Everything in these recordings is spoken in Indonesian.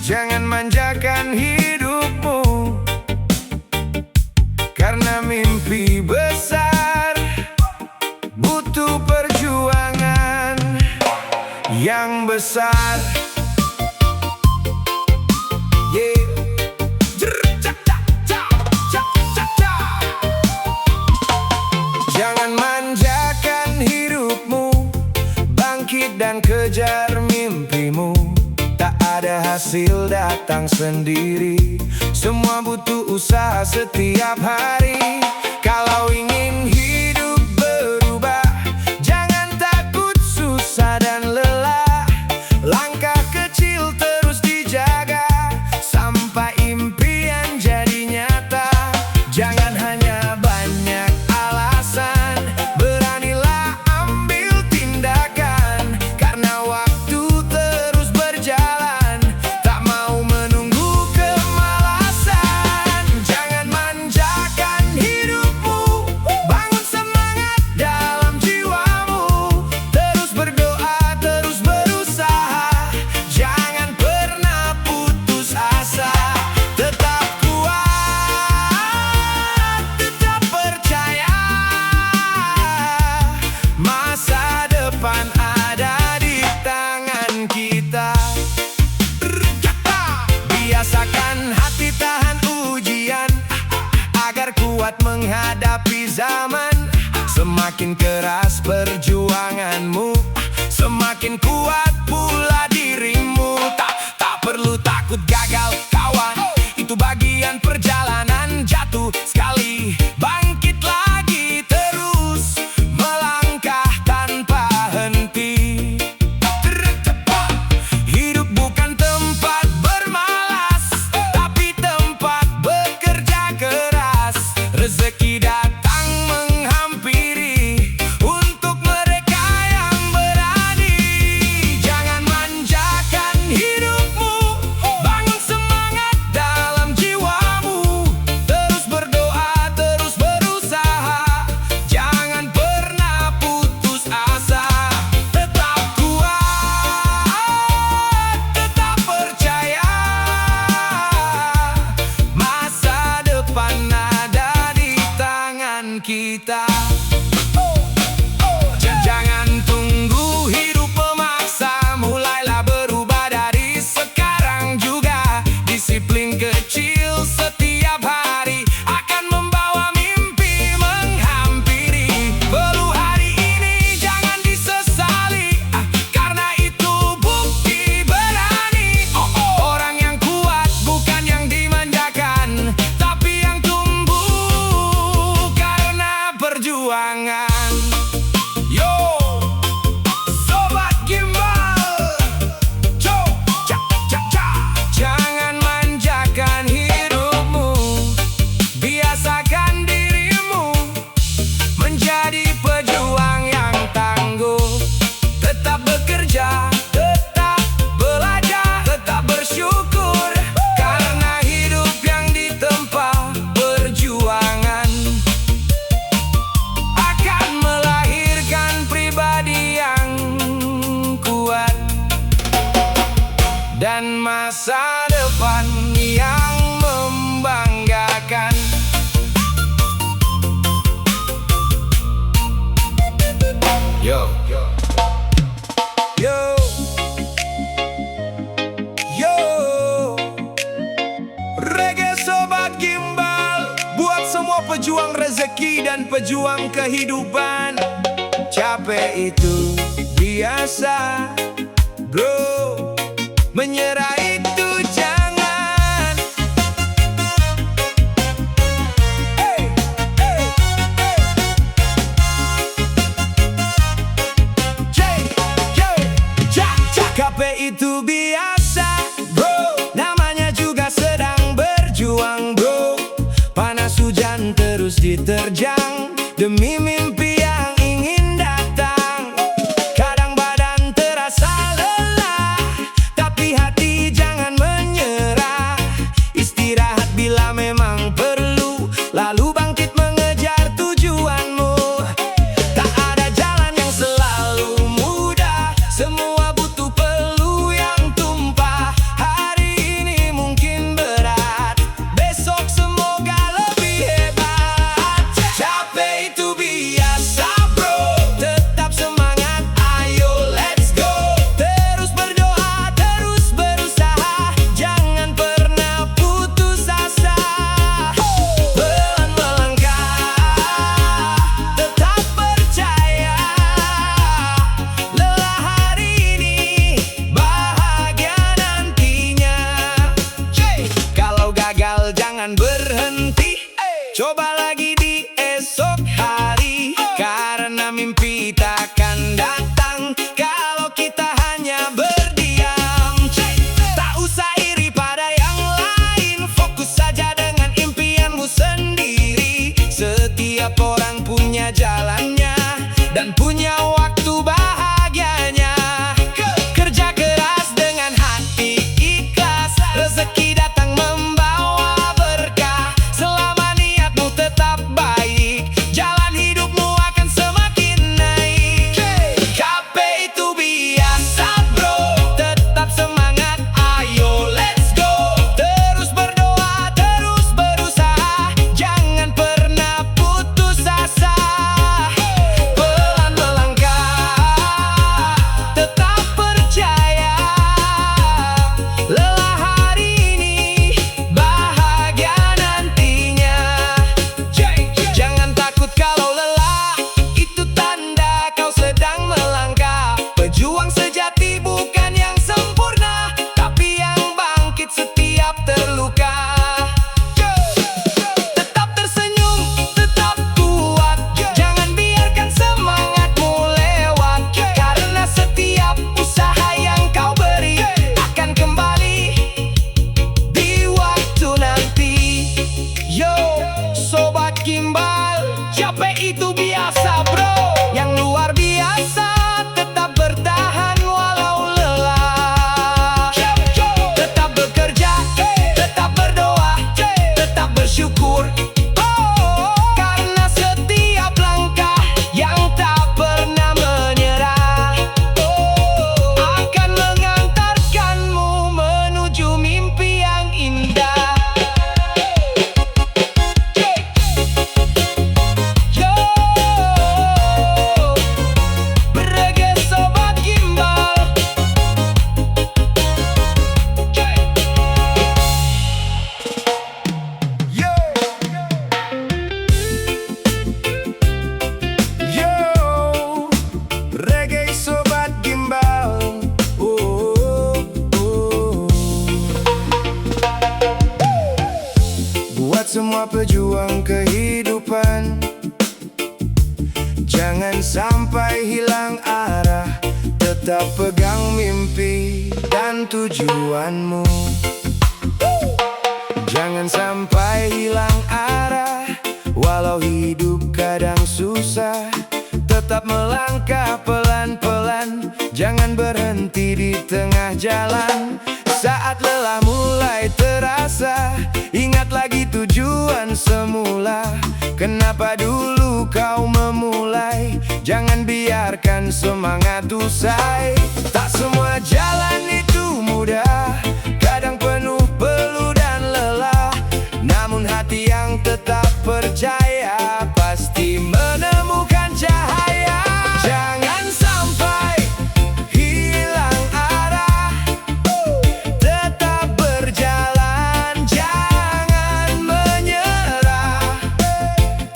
Jangan manjakan hidupmu, karena mimpi besar butuh perjuangan yang besar. Jangan manjakan hidupmu, bangkit dan kejar mimpimu. Tak ada hasil datang sendiri, semua butuh usaha setiap hari. Kalau ingin hidup berubah, jangan takut susah dan lelah. Langkah kecil terus dijaga, sampai impian jadi nyata. Jangan hanya banyak alasan, beranilah ambil tindakan. Karena waktu terus berjalan, tak mau menunggu kemalasan. Jangan manjakan hidupmu, bangun semangat dalam jiwamu. Terus berdoa, terus berusaha, jangan pernah putus asa. Tetap kuat, tetap percaya, masa depan ada di tangan kita. Biasakan hati tahan ujian, agar kuat menghadapi zaman. Semakin keras perjuanganmu, semakin kuat pula dirimu. Tak perlu takut gagal kawan, itu bagian perjalanan. Jatuh sekali, bangkit lagi, terus melangkah tanpa henti. Hidup bukan tempat bermalas, tapi tempat bekerja keras. Rezeki datang menghampiri untuk mereka yang berani. Jangan manjakan hidupmu, bangun semangat dalam jiwamu. Terus berdoa, terus berusaha, jangan pernah putus asa. Tetap kuat, tetap percaya, masa depan ada di tangan kita. Jangan tunggu hidup memaksa, mulailah berubah dari sekarang juga. Disiplin kecil setiap hari akan membawa mimpi menghampiri. Perlu hari ini jangan disesali, karena itu bukti berani. Orang yang kuat bukan yang dimanjakan, tapi yang tumbuh karena perjuangan. Yo, Sobat Gimbal, jangan manjakan hidupmu, biasakan dirimu menjadi pejuang yang tangguh. Tetap bekerja, tetap belajar, tetap bersyukur, karena hidup yang ditempa perjuangan akan melahirkan pribadi yang kuat dan masa depan yang membanggakan. Yo, yo, yo, reggae Sobat Gimbal, buat semua pejuang rezeki dan pejuang kehidupan. Capek itu biasa, bro, menyerah itu jangan. Hey, hey, hey. Capek itu biasa, bro, namanya juga sedang berjuang, bro. Panas hujan terus diterjang demi mimpi yang ingin datang. Kadang badan terasa lelah, tapi hati jangan menyerah. Istirahat bila memang perlu, lalu bangkit mengejar tujuanmu. Tak ada jalan yang selalu mudah, semua butuh peluang yang tumpah. Hari punya waktu bahagianya. Kerja keras dengan hati ikhlas, rezeki datang membawa berkah. Selama niatmu tetap baik, jalan hidupmu akan semakin naik. KP itu biasa bro, tetap semangat, ayo let's go. Terus berdoa, terus berusaha, jangan pernah putus asa. Pelan melangkah, tetap percaya. Lelah hari ini, bahagia nantinya. Jangan takut kalau lelah, itu tanda kau sedang melangkah. Pejuang sejati bukan yang sempurna, tapi yang bangkit setiap terluka. Tetap tersenyum, tetap kuat, jangan biarkan semangatmu lewat. Karena setiap usaha yang kau beri akan kembali di waktu nanti. Yo, sobat gimbal, capek itu biasa bro. Yang luar biasa tetap bertahan walau lelah. Tetap bekerja, tetap berdoa, tetap bersyukur. Karena setiap langkah yang tak pernah menyerah akan mengantarkanmu menuju mimpi yang indah. Yo, berege sobat gimbal. Yo, reggae sobat gimbal. Buat semua pejuang kehidupan, jangan sampai hilang arah. Tetap pegang mimpi dan tujuanmu. Jangan sampai hilang arah, walau hidup kadang susah. Tetap melangkah pelan-pelan, jangan berhenti di tengah jalan. Saat lelah mulai terasa, ingat lagi tujuan semula. Kenapa dulu kau memulai? Jangan biarkan semangat usai. Tak semua jalan itu mudah, kadang penuh peluh dan lelah. Namun hati yang tetap percaya pasti menemukan cahaya. Jangan sampai hilang arah, tetap berjalan, jangan menyerah.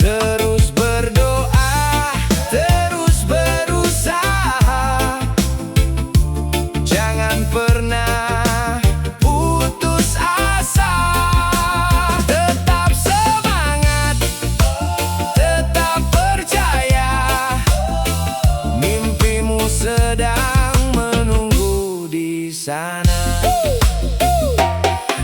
Terus berdoa, terus berusaha, jangan pernah putus asa. Tetap semangat, tetap percaya, mimpimu sedang menunggu di sana.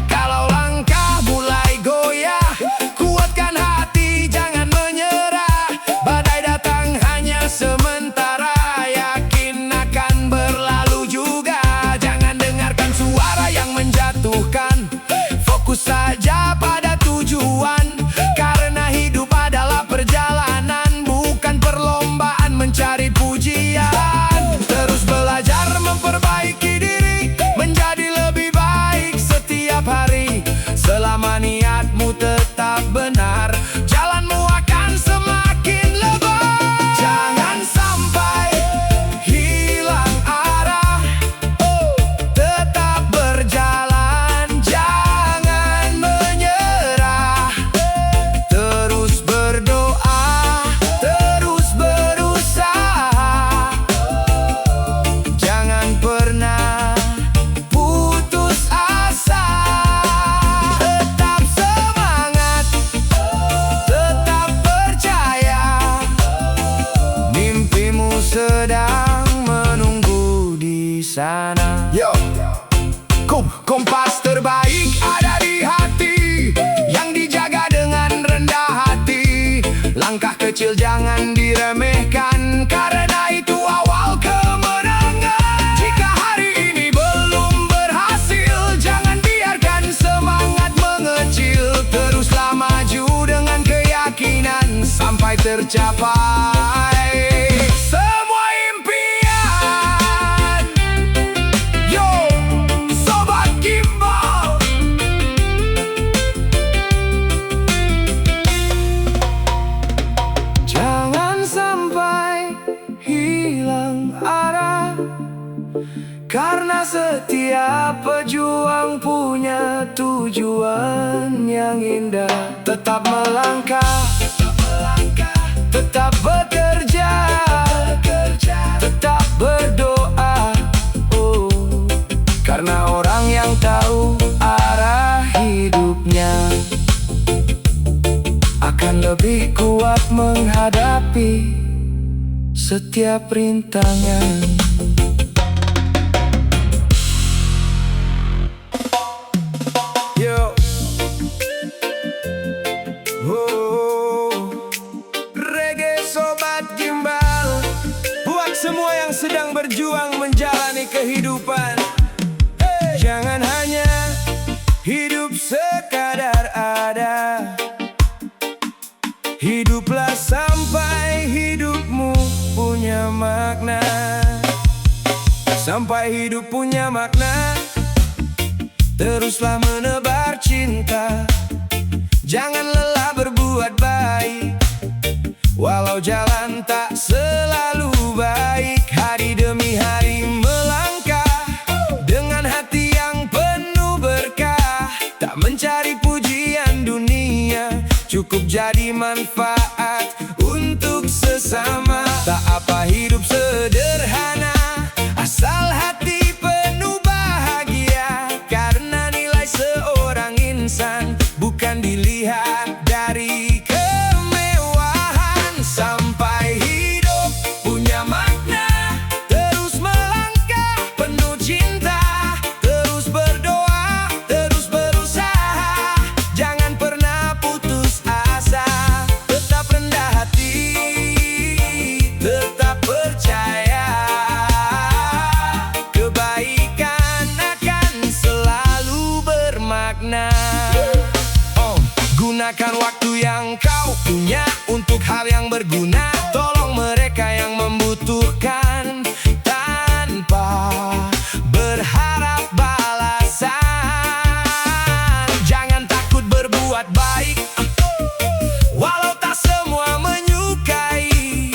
Kalau langkah mulai goyah, kuatkan hati, jangan menyerah. Badai datang hanya sementara, yakin akan berlalu juga. Jangan dengarkan suara yang menjatuhkan, fokus saja pada tujuan. Karena hidup adalah perjalanan, bukan perlombaan mencari pujian. Terus belajar memperbaiki diri, menjadi lebih baik setiap hari. Selama niatmu tetap benar, jalanmu akan semakin lebar. Jangan sampai hilang arah, tetap berjalan, jangan menyerah. Terus berdoa, terus berusaha, jangan pernah putus asa. Tetap semangat, tetap percaya, mimpimu sedang menunggu di sana. Yo, Kompas terbaik ada di hati, yang dijaga dengan rendah hati. Langkah kecil jangan diremehkan, karena tercapai semua impian. Yo, Sobat Gimbal. Jangan sampai hilang arah, karena setiap pejuang punya tujuan yang indah. Tetap melangkah, tetap bekerja, tetap berdoa. Oh, karena orang yang tahu arah hidupnya akan lebih kuat menghadapi setiap rintangan. Yo, reggae Sobat Gimbal, buat semua yang sedang berjuang menjalani kehidupan. Jangan hanya hidup sekadar ada, hiduplah sampai hidupmu punya makna. Sampai hidup punya makna, teruslah menebar cinta. Jangan lelah berbuat baik, walau jalan tak selalu baik. Hari demi hari melangkah dengan hati yang penuh berkah. Tak mencari pujian dunia, cukup jadi manfaat untuk sesama. Tak apa hidup sederhana, asal hati penuh bahagia. Karena nilai seorang insan bukan dilihat dari kemewahan. Sampai hidup punya makna, terus melangkah penuh cinta. Terus berdoa, terus berusaha, jangan pernah putus asa. Tetap rendah hati, tetap percaya, kebaikan akan selalu bermakna. Gunakan waktu yang kau punya untuk hal yang berguna. Tolong mereka yang membutuhkan tanpa berharap balasan. Jangan takut berbuat baik, walau tak semua menyukai.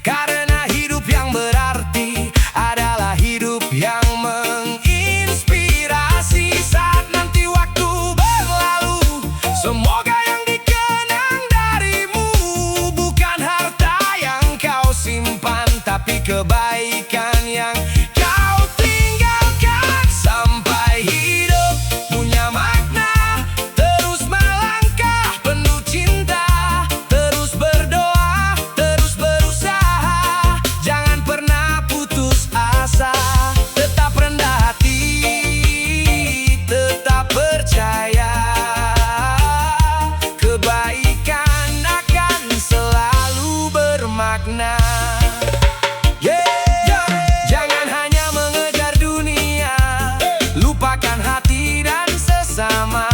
Karena hidup yang berarti adalah hidup yang menginspirasi. Saat nanti waktu berlalu, semoga yang dikenang darimu bukan harta yang kau simpan, tapi kebaikan yang kau tinggalkan. Sampai hidup punya makna, terus melangkah penuh cinta. Terus berdoa, terus berusaha, jangan pernah putus asa. Tetap rendah hati, tetap percaya, kebaikan akan selalu bermakna. Jangan hanya mengejar dunia, lupakan hati dan sesama.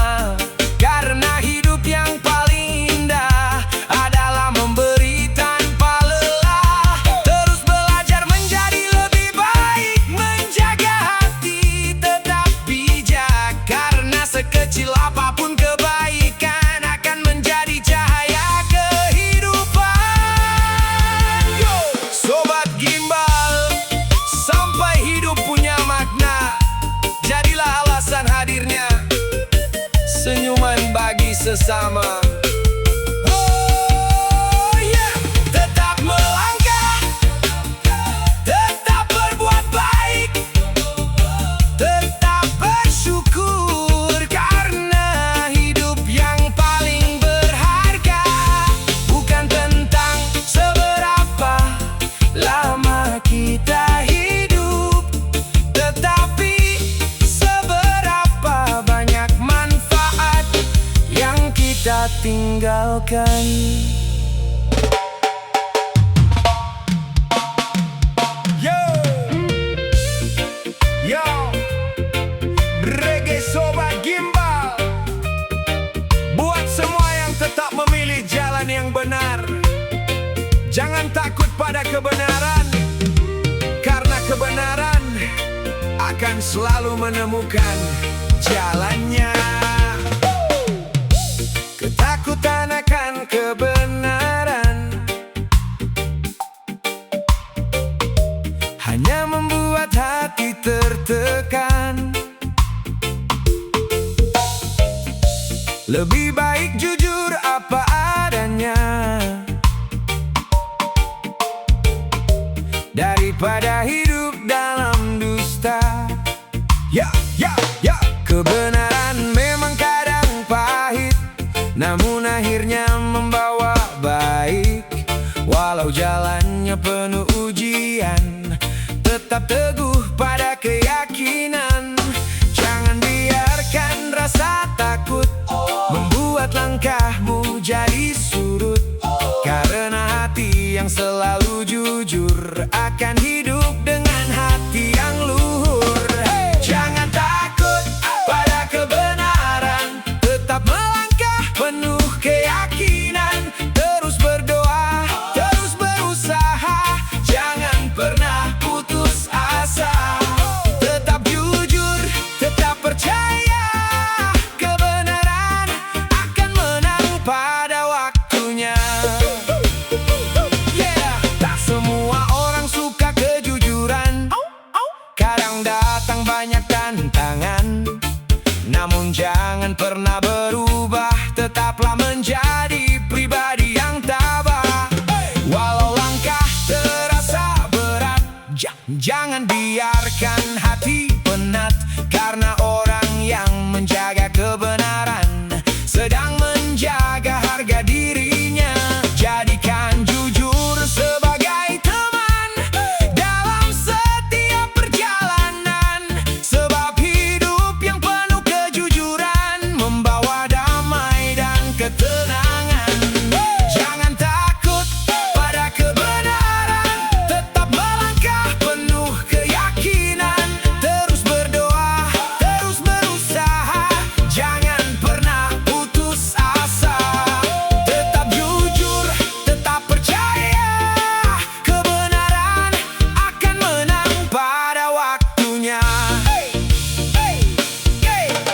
Karena hidup yang paling indah adalah memberi tanpa lelah. Terus belajar menjadi lebih baik, menjaga hati tetap bijak. Karena sekecil apapun kebaikan akan menjadi cahaya kehidupan. Yo, Sobat Gimbal, sampai hidup punya makna, jadilah alasan hadirnya senyuman bagi sesama. Oh yeah, tetap melangkah, tetap berbuat baik, tetap bersyukur. Karena hidup yang paling berharga bukan tentang seberapa lama kita hidup, tetapi seberapa banyak manfaat yang kita tinggalkan. Yo, yo, reggae Sobat Gimbal, buat semua yang tetap memilih jalan yang benar. kebenaran, karena kebenaran akan selalu menemukan jalannya. Ketakutan akan kebenaran hanya membuat hati tertekan. Lebih baik jujur apa adanya daripada hidup dalam dusta. Ya, ya, ya. Kebenaran memang kadang pahit, namun akhirnya membawa baik. Walau jalannya penuh ujian, tetap teguh pada keyakinan. Jangan biarkan rasa takut membuat langkahmu jadi surut, karena hati yang selalu jujur akan hidup dengan hati yang luhur. Jangan takut pada kebenaran, tetap melangkah penuh keyakinan. Terus berdoa, terus berusaha, jangan pernah putus asa. Tetap jujur, tetap percaya, kebenaran akan menang pada waktunya. Yeah, tak semua orang suka kejujuran. Kadang datang banyak tantangan, namun jangan pernah berubah. Tetaplah menjadi pribadi yang tabah. Walau langkah terasa berat, jangan biarkan hati penat, karena orang yang menjaga kebenaran sedang menjaga harga dirinya. Jadikan jujur sebagai teman dalam setiap perjalanan, sebab hidup yang penuh kejujuran membawa damai dan ketenangan. Jangan takut pada kebenaran, tetap melangkah penuh keyakinan. Terus berdoa, terus berusaha, jangan pernah putus asa. Tetap jujur, tetap percaya, kebenaran akan menang pada waktunya.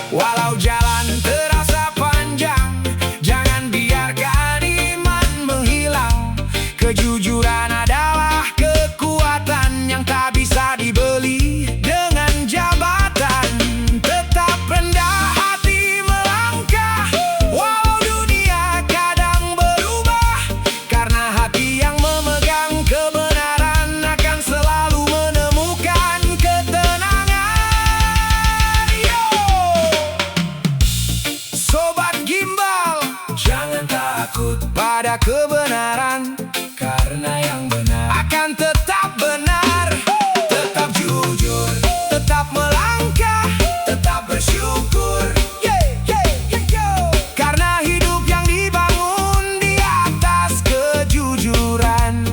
Walau jalan terasa panjang, jangan biarkan iman menghilang. Kejujuran adalah kekuatan yang tak bisa dibeli dengan jabatan. Tetap rendah hati melangkah, walau dunia kadang berubah, karena hati yang memegang kebenaran akan selalu menemukan ketenangan. Yo! Sobat Gimbal, jangan takut pada kebenaran, karena yang benar akan tetap benar. Tetap jujur, tetap melangkah, tetap bersyukur. Karena hidup yang dibangun di atas kejujuran,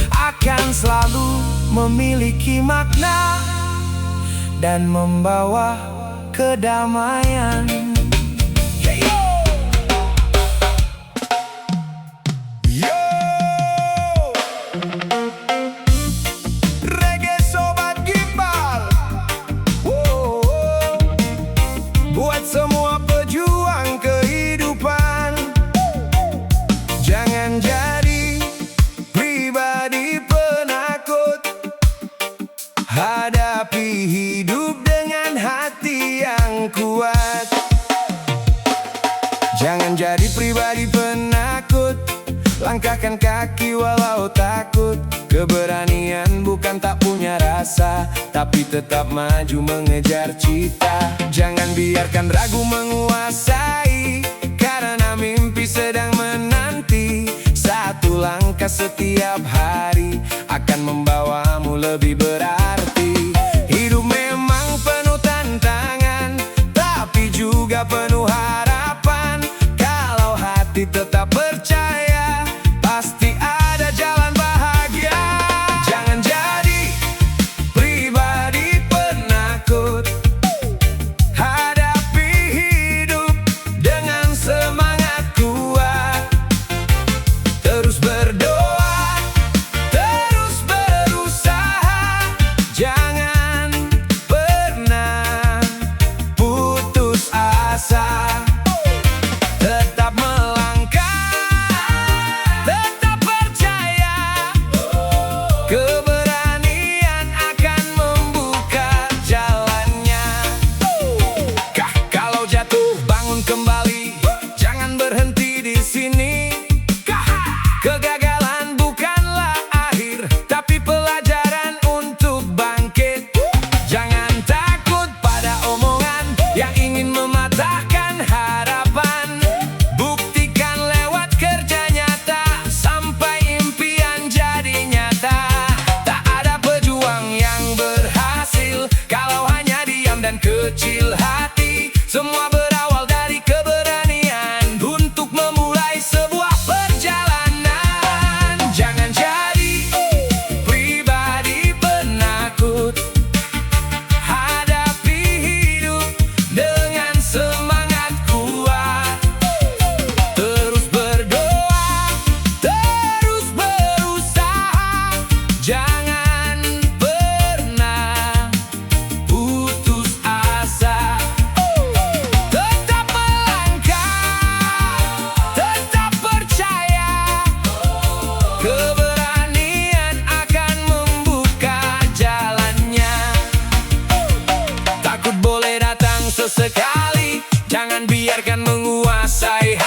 akan selalu memiliki makna dan membawa kedamaian. Yo! Reggae Sobat Gimbal, buat semua pejuang kehidupan. Jangan jadi pribadi penakut, hadapi hidup dengan hati yang kuat. Jangan jadi pribadi penakut, langkahkan kaki walau takut. Keberanian bukan tak punya rasa, tapi tetap maju mengejar cita. Jangan biarkan ragu menguasai, karena mimpi sedang menanti. Satu langkah setiap hari akan membawamu lebih berarti. Hidup memang penuh tantangan, tapi juga penuh harapan. Kalau hati tetap percaya, pasti ada jalan bahagia. Jangan jadi pribadi penakut, hadapi hidup dengan semangat kuat. Terus berdoa, kecil hati. Semua berawal dari keberanian untuk memulai sebuah perjalanan. Jangan jadi pribadi penakut. Hadapi hidup dengan semangat kuat. Terus berdoa, terus berusaha. Jangan pernah putus asa. Tetap melangkah, tetap percaya. Keberanian akan membuka jalannya. Takut boleh datang sesekali, jangan biarkan menguasai